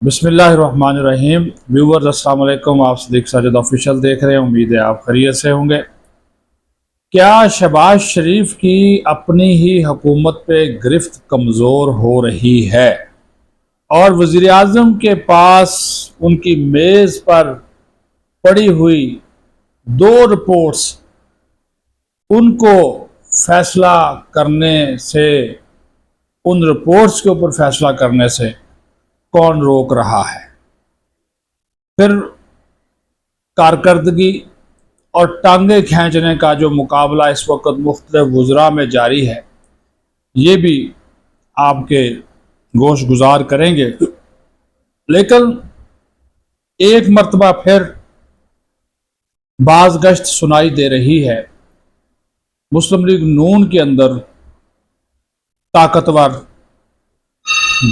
بسم اللہ الرحمن الرحیم ویورز السلام علیکم۔ آپ صدیق ساجد آفیشیل دیکھ رہے ہیں، امید ہے آپ خیریت سے ہوں گے۔ کیا شہباز شریف کی اپنی ہی حکومت پہ گرفت کمزور ہو رہی ہے اور وزیر اعظم کے پاس ان کی میز پر پڑی ہوئی دو رپورٹس ان کو فیصلہ کرنے سے، ان رپورٹس کے اوپر فیصلہ کرنے سے کون روک رہا ہے؟ پھر کارکردگی اور ٹانگیں کھینچنے کا جو مقابلہ اس وقت مختلف وزراء میں جاری ہے، یہ بھی آپ کے گوش گزار کریں گے۔ لیکن ایک مرتبہ پھر باز گشت سنائی دے رہی ہے مسلم لیگ نون کے اندر طاقتور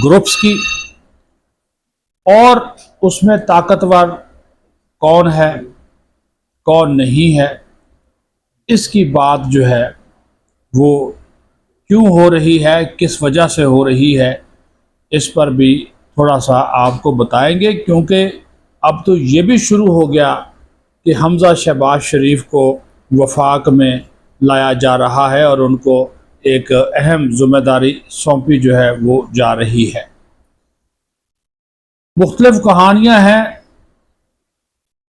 گروپس کی، اور اس میں طاقتور کون ہے کون نہیں ہے، اس کی بات جو ہے وہ کیوں ہو رہی ہے، کس وجہ سے ہو رہی ہے، اس پر بھی تھوڑا سا آپ کو بتائیں گے۔ کیونکہ اب تو یہ بھی شروع ہو گیا کہ حمزہ شہباز شریف کو وفاق میں لایا جا رہا ہے اور ان کو ایک اہم ذمہ داری سونپی جو ہے وہ جا رہی ہے۔ مختلف کہانیاں ہیں،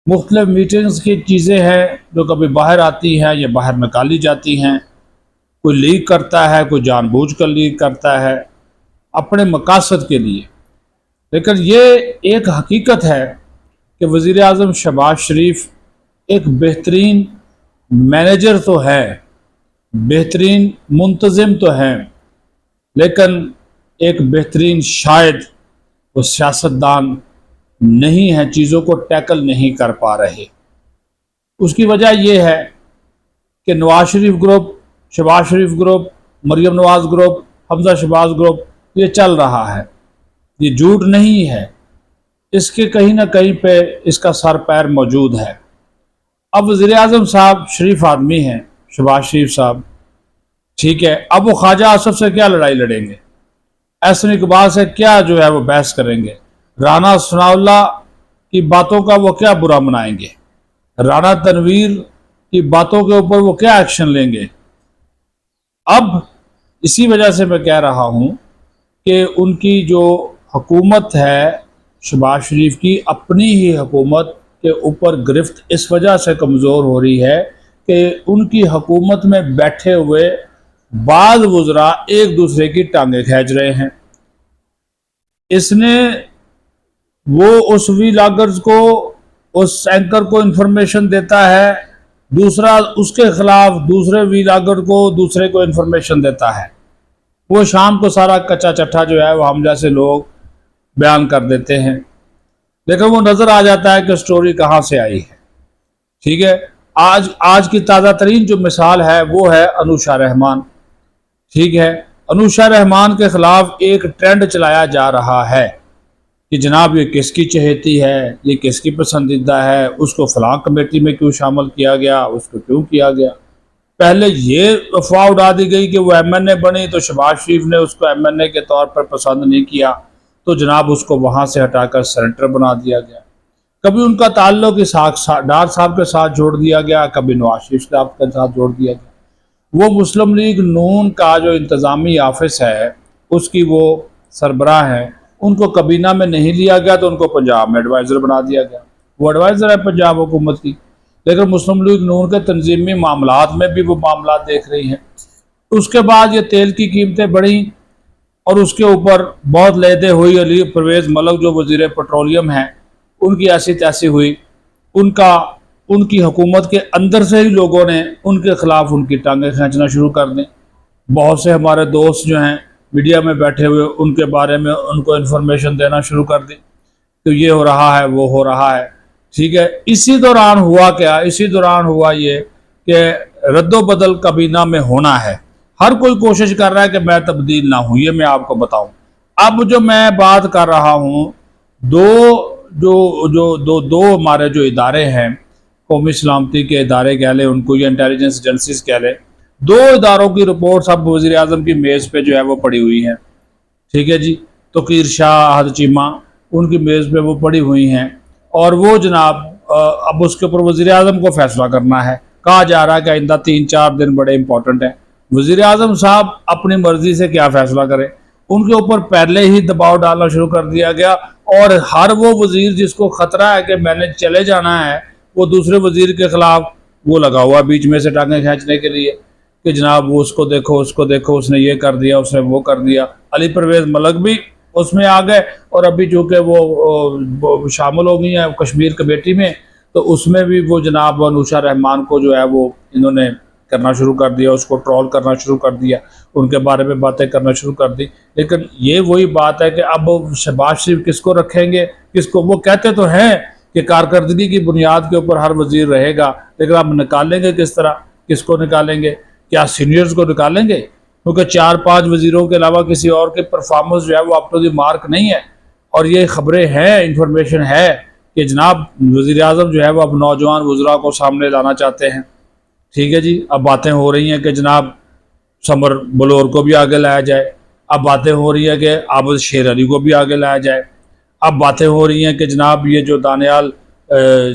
مختلف میٹنگز کی چیزیں ہیں جو کبھی باہر آتی ہیں یا باہر نکالی جاتی ہیں۔ کوئی لیک کرتا ہے، کوئی جان بوجھ کر لیک کرتا ہے اپنے مقاصد کے لیے۔ لیکن یہ ایک حقیقت ہے کہ وزیر اعظم شہباز شریف ایک بہترین مینیجر تو ہے، بہترین منتظم تو ہیں، لیکن ایک بہترین شاید وہ سیاستدان نہیں ہے، چیزوں کو ٹیکل نہیں کر پا رہے۔ اس کی وجہ یہ ہے کہ نواز شریف گروپ، شہباز شریف گروپ، مریم نواز گروپ، حمزہ شہباز گروپ یہ چل رہا ہے، یہ جھوٹ نہیں ہے، اس کے کہیں نہ کہیں پہ اس کا سر پیر موجود ہے۔ اب وزیر اعظم صاحب شریف آدمی ہیں، شہباز شریف صاحب، ٹھیک ہے، اب وہ خواجہ آصف سے کیا لڑائی لڑیں گے؟ احسن اقبال سے کیا جو ہے وہ بحث کریں گے؟ رانا ثناء اللہ کی باتوں کا وہ کیا برا منائیں گے؟ رانا تنویر کی باتوں کے اوپر وہ کیا ایکشن لیں گے؟ اب اسی وجہ سے میں کہہ رہا ہوں کہ ان کی جو حکومت ہے شہباز شریف کی، اپنی ہی حکومت کے اوپر گرفت اس وجہ سے کمزور ہو رہی ہے کہ ان کی حکومت میں بیٹھے ہوئے بعض وزراء ایک دوسرے کی ٹانگیں کھینچ رہے ہیں۔ اس نے وہ اس ویلاگرز کو، اس اینکر کو انفارمیشن دیتا ہے، دوسرا اس کے خلاف دوسرے ویلاگر کو، دوسرے کو انفارمیشن دیتا ہے۔ وہ شام کو سارا کچا چٹھا جو ہے وہ ہم جیسے لوگ بیان کر دیتے ہیں، لیکن وہ نظر آ جاتا ہے کہ سٹوری کہاں سے آئی ہے۔ ٹھیک ہے، آج کی تازہ ترین جو مثال ہے وہ ہے انوشا رحمان۔ ٹھیک ہے، انوشا رحمان کے خلاف ایک ٹرینڈ چلایا جا رہا ہے کہ جناب یہ کس کی چہیتی ہے، یہ کس کی پسندیدہ ہے، اس کو فلاں کمیٹی میں کیوں شامل کیا گیا، اس کو کیوں کیا گیا۔ پہلے یہ افواہ اڑا دی گئی کہ وہ ایم این اے بنی تو شہباز شریف نے اس کو ایم این اے کے طور پر پسند نہیں کیا، تو جناب اس کو وہاں سے ہٹا کر سینیٹر بنا دیا گیا۔ کبھی ان کا تعلق اسحاق ڈار صاحب کے ساتھ جوڑ دیا گیا، کبھی نواز شریف صاحب کے ساتھ جوڑ دیا گیا۔ وہ مسلم لیگ نون کا جو انتظامی آفس ہے اس کی وہ سربراہ ہیں، ان کو کابینہ میں نہیں لیا گیا تو ان کو پنجاب میں ایڈوائزر بنا دیا گیا۔ وہ ایڈوائزر ہے پنجاب حکومت کی، لیکن مسلم لیگ نون کے تنظیمی معاملات میں بھی وہ معاملات دیکھ رہی ہیں۔ اس کے بعد یہ تیل کی قیمتیں بڑھیں اور اس کے اوپر بہت لیدے ہوئی علی پرویز ملک جو وزیر پیٹرولیم ہیں، ان کی ایسی تیسی ہوئی، ان کی حکومت کے اندر سے ہی لوگوں نے ان کے خلاف ان کی ٹانگیں کھینچنا شروع کر دیں۔ بہت سے ہمارے دوست جو ہیں میڈیا میں بیٹھے ہوئے ان کے بارے میں ان کو انفارمیشن دینا شروع کر دی تو یہ ہو رہا ہے، وہ ہو رہا ہے۔ ٹھیک ہے، اسی دوران ہوا کیا؟ اسی دوران ہوا یہ کہ رد و بدل کابینہ میں ہونا ہے، ہر کوئی کوشش کر رہا ہے کہ میں تبدیل نہ ہوں، یہ میں آپ کو بتاؤں۔ اب جو میں بات کر رہا ہوں، دو ہمارے جو ادارے ہیں، قومی سلامتی کے ادارے کہہ لیں ان کو، یا انٹیلیجنس ایجنسیز کہہ لیں، دو اداروں کی رپورٹس اب وزیر اعظم کی میز پہ جو ہے وہ پڑی ہوئی ہیں۔ ٹھیک ہے جی، توقیر شاہ، احد چیمہ، ان کی میز پہ وہ پڑی ہوئی ہیں، اور وہ جناب اب اس کے اوپر وزیر اعظم کو فیصلہ کرنا ہے۔ کہا جا رہا ہے کہ آئندہ 3-4 دن بڑے امپورٹنٹ ہیں۔ وزیر اعظم صاحب اپنی مرضی سے کیا فیصلہ کریں، ان کے اوپر پہلے ہی دباؤ ڈالنا شروع کر دیا گیا، اور ہر وہ وزیر جس کو خطرہ ہے کہ میں نے چلے جانا ہے، وہ دوسرے وزیر کے خلاف وہ لگا ہوا بیچ میں سے ٹانگیں کھینچنے کے لیے کہ جناب وہ اس کو دیکھو اس نے یہ کر دیا، اس نے وہ کر دیا۔ علی پرویز ملک بھی اس میں آ گئے، اور ابھی چونکہ وہ شامل ہو گئی ہیں کشمیر کمیٹی میں، تو اس میں بھی وہ جناب انوشا رحمان کو جو ہے وہ انہوں نے کرنا شروع کر دیا، اس کو ٹرول کرنا شروع کر دیا، ان کے بارے میں باتیں کرنا شروع کر دی۔ لیکن یہ وہی بات ہے کہ اب شہباز شریف کس کو رکھیں گے، کس کو؟ وہ کہتے تو ہیں کہ کارکردگی کی بنیاد کے اوپر ہر وزیر رہے گا، لیکن اب نکالیں گے کس طرح؟ کس کو نکالیں گے؟ کیا سینئرز کو نکالیں گے؟ کیونکہ 4-5 وزیروں کے علاوہ کسی اور کے پرفارمنس جو ہے وہ اپ ٹو دی مارک نہیں ہے، اور یہ خبریں ہیں، انفارمیشن ہے کہ جناب وزیر اعظم جو ہے وہ اب نوجوان وزراء کو سامنے لانا چاہتے ہیں۔ ٹھیک ہے جی، اب باتیں ہو رہی ہیں کہ جناب سمر بلور کو بھی آگے لایا جائے، اب باتیں ہو رہی ہیں کہ عابد شیر علی کو بھی آگے لایا جائے، اب باتیں ہو رہی ہیں کہ جناب یہ جو دانیال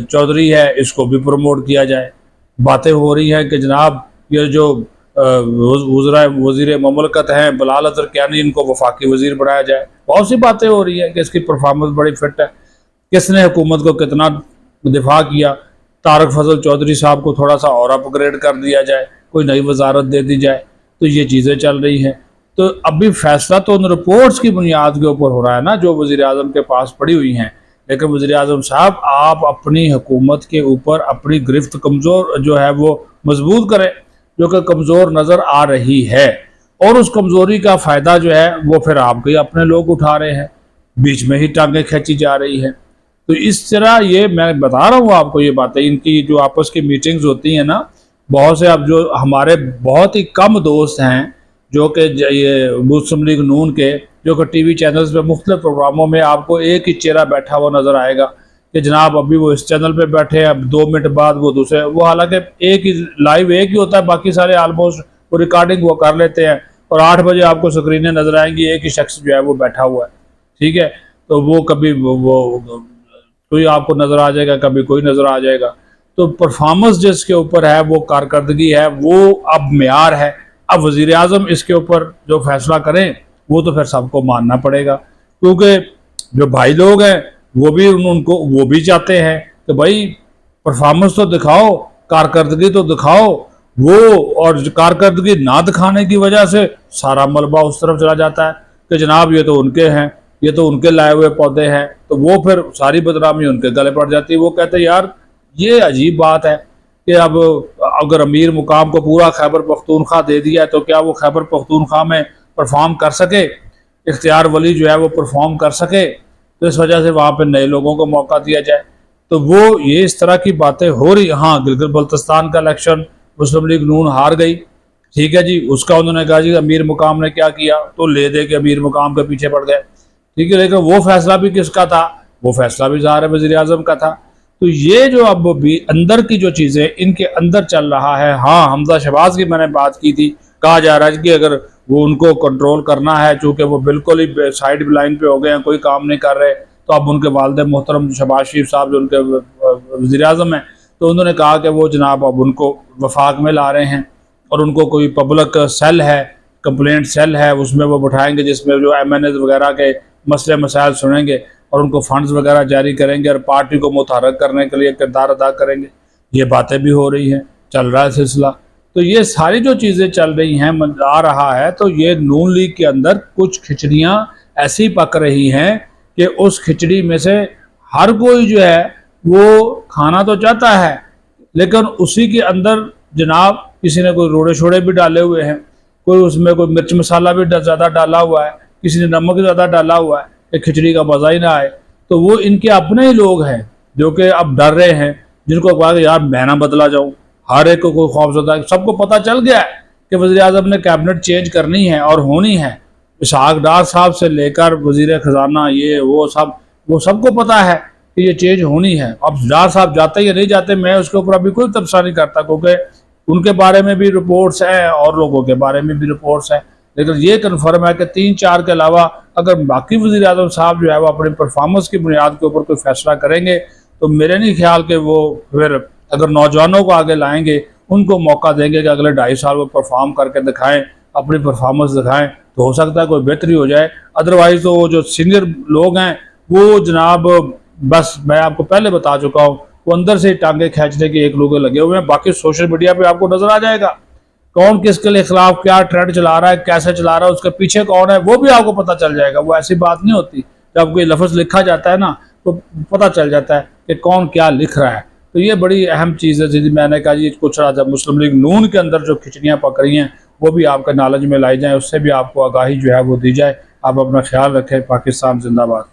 چودھری ہے اس کو بھی پروموٹ کیا جائے، باتیں ہو رہی ہیں کہ جناب یہ جو وزیر مملکت ہیں بلال ازرقیانی، ان کو وفاقی وزیر بنایا جائے۔ بہت سی باتیں ہو رہی ہیں کہ اس کی پرفارمنس بڑی فٹ ہے، کس نے حکومت کو کتنا دفاع کیا، طارق فضل چودھری صاحب کو تھوڑا سا اور اپ گریڈ کر دیا جائے، کوئی نئی وزارت دے دی جائے، تو یہ چیزیں چل رہی ہیں۔ تو ابھی فیصلہ تو ان رپورٹس کی بنیاد کے اوپر ہو رہا ہے نا جو وزیر اعظم کے پاس پڑی ہوئی ہیں، لیکن وزیر اعظم صاحب آپ اپنی حکومت کے اوپر اپنی گرفت کمزور جو ہے وہ مضبوط کریں، جو کہ کمزور نظر آ رہی ہے، اور اس کمزوری کا فائدہ جو ہے وہ پھر آپ کے اپنے لوگ اٹھا رہے ہیں، بیچ میں ہی ٹانگیں کھینچی جا رہی ہیں۔ تو اس طرح یہ میں بتا رہا ہوں آپ کو یہ باتیں، ان کی جو آپس کی میٹنگز ہوتی ہیں نا، بہت سے اب جو ہمارے بہت ہی کم دوست ہیں جو کہ یہ مسلم لیگ نون کے، جو کہ ٹی وی چینلز پہ مختلف پروگراموں میں آپ کو ایک ہی چہرہ بیٹھا ہوا نظر آئے گا کہ جناب ابھی وہ اس چینل پہ بیٹھے ہیں، اب 2 منٹ بعد وہ دوسرے، وہ حالانکہ ایک ہی لائیو ایک ہی ہوتا ہے، باقی سارے آلموسٹ وہ ریکارڈنگ وہ کر لیتے ہیں، اور 8 بجے آپ کو سکرینیں نظر آئیں گی، ایک ہی شخص جو ہے وہ بیٹھا ہوا ہے، ٹھیک ہے؟ تو وہ کبھی وہ کوئی آپ کو نظر آ جائے گا، کبھی کوئی نظر آ جائے گا۔ تو پرفارمنس جس کے اوپر ہے، وہ کارکردگی ہے، وہ اب معیار ہے۔ اب وزیر اعظم اس کے اوپر جو فیصلہ کریں وہ تو پھر سب کو ماننا پڑے گا، کیونکہ جو بھائی لوگ ہیں وہ بھی چاہتے ہیں کہ بھائی پرفارمنس تو دکھاؤ، کارکردگی تو دکھاؤ، وہ اور کارکردگی نہ دکھانے کی وجہ سے سارا ملبہ اس طرف چلا جاتا ہے کہ جناب یہ تو ان کے ہیں، یہ تو ان کے لائے ہوئے پودے ہیں، تو وہ پھر ساری بدنامی ان کے گلے پڑ جاتی ہے۔ وہ کہتے ہیں یار یہ عجیب بات ہے کہ اب اگر امیر مقام کو پورا خیبر پختونخوا دے دیا ہے تو کیا وہ خیبر پختونخوا میں پرفارم کر سکے، اختیار ولی جو ہے وہ پرفارم کر سکے، تو اس وجہ سے وہاں پہ نئے لوگوں کو موقع دیا جائے۔ تو وہ یہ اس طرح کی باتیں ہو رہی۔ ہاں، گلگت بلتستان کا الیکشن مسلم لیگ نون ہار گئی، ٹھیک ہے جی، اس کا انہوں نے کہا جی امیر مقام نے کیا کیا، تو لے دے کے امیر مقام کے پیچھے پڑ گئے، ٹھیک ہے، لیکن وہ فیصلہ بھی کس کا تھا؟ وہ فیصلہ بھی ظاہر ہے وزیر اعظم کا تھا۔ تو یہ جو اب بھی اندر کی جو چیزیں ان کے اندر چل رہا ہے، ہاں حمزہ شہباز کی میں نے بات کی تھی، کہا جا رہا ہے کہ اگر وہ ان کو کنٹرول کرنا ہے، چونکہ وہ بالکل ہی سائیڈ لائن پہ ہو گئے ہیں، کوئی کام نہیں کر رہے، تو اب ان کے والد محترم شہباز شریف صاحب جو ان کے وزیر اعظم ہیں، تو انہوں نے کہا کہ وہ جناب اب ان کو وفاق میں لا رہے ہیں، اور ان کو کوئی پبلک سیل ہے، کمپلینٹ سیل ہے، اس میں وہ بٹھائیں گے، جس میں جو ایم این ایز وغیرہ کے مسئلے مسائل سنیں گے، اور ان کو فنڈز وغیرہ جاری کریں گے، اور پارٹی کو متحرک کرنے کے لیے کردار ادا کریں گے۔ یہ باتیں بھی ہو رہی ہیں، چل رہا ہے سلسلہ۔ تو یہ ساری جو چیزیں چل رہی ہیں آ رہا ہے، تو یہ نون لیگ کے اندر کچھ کھچڑیاں ایسی پک رہی ہیں کہ اس کھچڑی میں سے ہر کوئی جو ہے وہ کھانا تو چاہتا ہے، لیکن اسی کے اندر جناب کسی نے کوئی روڑے شوڑے بھی ڈالے ہوئے ہیں، کوئی اس میں کوئی مرچ مسالہ بھی زیادہ ڈالا ہوا ہے، کسی نے نمک زیادہ ڈالا ہوا ہے کہ کھچڑی کا مزہ ہی نہ آئے۔ تو وہ ان کے اپنے ہی لوگ ہیں جو کہ اب ڈر رہے ہیں، جن کو کہا کہ یار میں نہ بدلا جاؤں، ہر ایک کو کوئی خوف زدہ ہے۔ سب کو پتہ چل گیا ہے کہ وزیر اعظم نے کیبنٹ چینج کرنی ہے اور ہونی ہے، اسحاق ڈار صاحب سے لے کر وزیر خزانہ، یہ وہ سب کو پتہ ہے کہ یہ چینج ہونی ہے۔ اب ڈار صاحب جاتے یا نہیں جاتے، میں اس کے اوپر ابھی کوئی تبصرہ نہیں کرتا، کیونکہ ان کے بارے میں بھی رپورٹس ہیں اور لوگوں کے بارے میں بھی رپورٹس ہیں، لیکن یہ کنفرم ہے کہ 3-4 کے علاوہ اگر باقی وزیر اعظم صاحب جو ہے وہ اپنی پرفارمنس کی بنیاد کے اوپر کوئی فیصلہ کریں گے تو میرے نہیں خیال کہ وہ پھر اگر نوجوانوں کو آگے لائیں گے، ان کو موقع دیں گے کہ اگلے 2.5 سال وہ پرفارم کر کے دکھائیں، اپنی پرفارمنس دکھائیں، تو ہو سکتا ہے کوئی بہتری ہو جائے۔ ادروائز تو وہ جو سینئر لوگ ہیں وہ جناب بس میں آپ کو پہلے بتا چکا ہوں، وہ اندر سے ٹانگیں کھینچنے کے ایک لوگ لگے ہوئے ہیں۔ باقی سوشل میڈیا پہ آپ کو نظر آ جائے گا کون کس کے لیے خلاف کیا ٹرینڈ چلا رہا ہے، کیسے چلا رہا ہے، اس کے پیچھے کون ہے، وہ بھی آپ کو پتہ چل جائے گا۔ وہ ایسی بات نہیں ہوتی، جب کوئی لفظ لکھا جاتا ہے نا تو پتہ چل جاتا ہے کہ کون کیا لکھ رہا ہے۔ تو یہ بڑی اہم چیز ہے جی، میں نے کہا جی کچھ جب مسلم لیگ نون کے اندر جو کھچڑیاں پک رہی ہیں وہ بھی آپ کا نالج میں لائی جائیں، اس سے بھی آپ کو آگاہی جو ہے وہ دی جائے۔ آپ اپنا خیال رکھیں۔ پاکستان زندہ باد۔